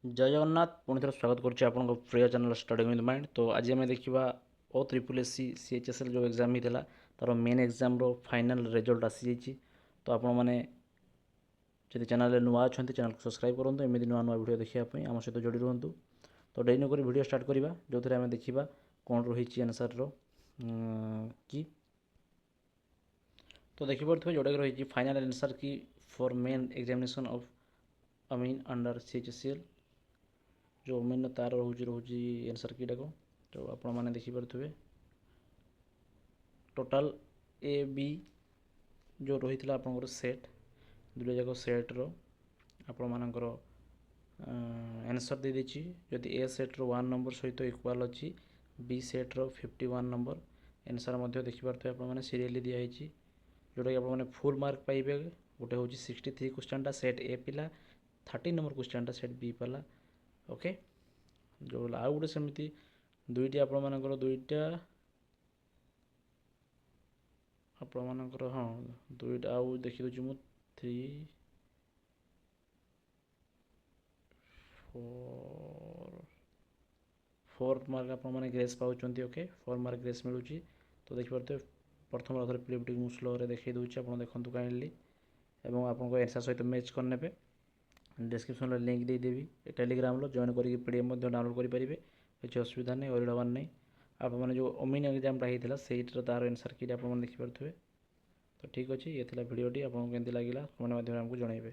ଜୟ ଜଗନ୍ନାଥ ପୁଣି ଥରେ ସ୍ୱାଗତ କରୁଛି ଆପଣଙ୍କ ପ୍ରିୟ ଚ୍ୟାନେଲ୍ ଷ୍ଟଡି ୱିଥ୍ ମାଇଣ୍ଡ। ତ ଆଜି ଆମେ ଦେଖିବା ଓ ତ୍ରିପୁଲ ଏସ୍ ସି CHSL ଯେଉଁ ଏକ୍ଜାମ୍ ହେଇଥିଲା ତା'ର ମେନ୍ ଏକ୍ଜାମ୍ର ଫାଇନାଲ୍ ରେଜଲ୍ଟ ଆସିଯାଇଛି। ତ ଆପଣମାନେ ଯଦି ଚ୍ୟାନେଲ୍ରେ ନୂଆ ଅଛନ୍ତି ଚ୍ୟାନେଲ୍କୁ ସବସ୍କ୍ରାଇବ୍ କରନ୍ତୁ, ଏମିତି ନୂଆ ନୂଆ ଭିଡ଼ିଓ ଦେଖିବା ପାଇଁ ଆମ ସହିତ ଯୋଡ଼ି ରୁହନ୍ତୁ। ତ ଡେରି ନକରି ଭିଡ଼ିଓ ଷ୍ଟାର୍ଟ କରିବା, ଯେଉଁଥିରେ ଆମେ ଦେଖିବା କ'ଣ ରହିଛି ଆନ୍ସର୍ର କି। ତ ଦେଖିପାରୁଥିବେ ଯେଉଁଟାକି ରହିଛି ଫାଇନାଲ୍ ଆନ୍ସର୍ କି for men examination of under CHSL ଯେଉଁ ମେନ୍ ତା'ର ରହୁଛି ଆନ୍ସର୍ କିଟାକୁ। ତ ଆପଣମାନେ ଦେଖିପାରୁଥିବେ ଟୋଟାଲ୍ ଏ ବି ଯେଉଁ ରହିଥିଲା ଆପଣଙ୍କର ସେଟ୍, ଦୁଇଟା ଯାକ ସେଟ୍ର ଆପଣମାନଙ୍କର ଆନ୍ସର୍ ଦେଇଦେଇଛି। ଯଦି ଏ ସେଟ୍ର 1 ନମ୍ବର ସହିତ ଇକ୍ୱାଲ୍ ଅଛି, ବି ସେଟ୍ର 51 ନମ୍ବର ଆନ୍ସର୍ ମଧ୍ୟ ଦେଖିପାରୁଥିବେ ଆପଣମାନେ ସିରିଏଲି ଦିଆହେଇଛି, ଯେଉଁଟାକି ଆପଣମାନେ ଫୁଲ୍ ମାର୍କ ପାଇବେ। ଗୋଟେ ହେଉଛି 63 କ୍ୱେଶ୍ଚନ୍ଟା ସେଟ୍ ଏ ପିଲା, 30 ନମ୍ବର କ୍ୱେଶ୍ଚନ୍ଟା ସେଟ୍ ବି ପିଲା। ଓକେ, ଯେଉଁ ଆଉ ଗୋଟେ ସେମିତି ଦୁଇଟି ଆପଣମାନଙ୍କର ଦୁଇଟା ଆଉ ଦେଖିଦେଉଛି ମୁଁ 3 4 ମାର୍କ ଆପଣମାନେ ଗ୍ରେସ୍ ପାଉଛନ୍ତି। ଓକେ, 4 ମାର୍କ ଗ୍ରେସ୍ ମିଳୁଛି। ତ ଦେଖିପାରୁଥିବେ ପ୍ରଥମ ଥରେ ପିଡ଼ିଏଫ୍ଟି ମୁଁ ସ୍ଲୋରେ ଦେଖାଇ ଦେଉଛି, ଆପଣ ଦେଖନ୍ତୁ କାଇଣ୍ଡଲି ଏବଂ ଆପଣଙ୍କ ଆନ୍ସର୍ ସହିତ ମ୍ୟାଚ୍ କରିନେବେ। ଡେସ୍କ୍ରିପ୍ସନ୍ରେ ଲିଙ୍କ୍ ଦେଇଦେବି ଟେଲିଗ୍ରାମର, ଜଏନ୍ କରିକି PDF ମଧ୍ୟ ଡାଉନଲୋଡ଼ କରିପାରିବେ, କିଛି ଅସୁବିଧା ନାହିଁ, ଅରିଡ଼ ହେବାର ନାହିଁ। ଆପଣମାନେ ଯେଉଁ ଅମିନ୍ ଏକ୍ଜାମ୍ଟା ହେଇଥିଲା ସେଇଟାର ତା'ର ଆନ୍ସର୍ କିଟା ଆପଣମାନେ ଦେଖିପାରୁଥିବେ। ତ ଠିକ୍ ଅଛି, ଇଏ ଥିଲା ଭିଡ଼ିଓଟି, ଆପଣଙ୍କୁ କେମିତି ଲାଗିଲା କମେଣ୍ଟ ମାଧ୍ୟମରେ ଆମକୁ ଜଣାଇବେ।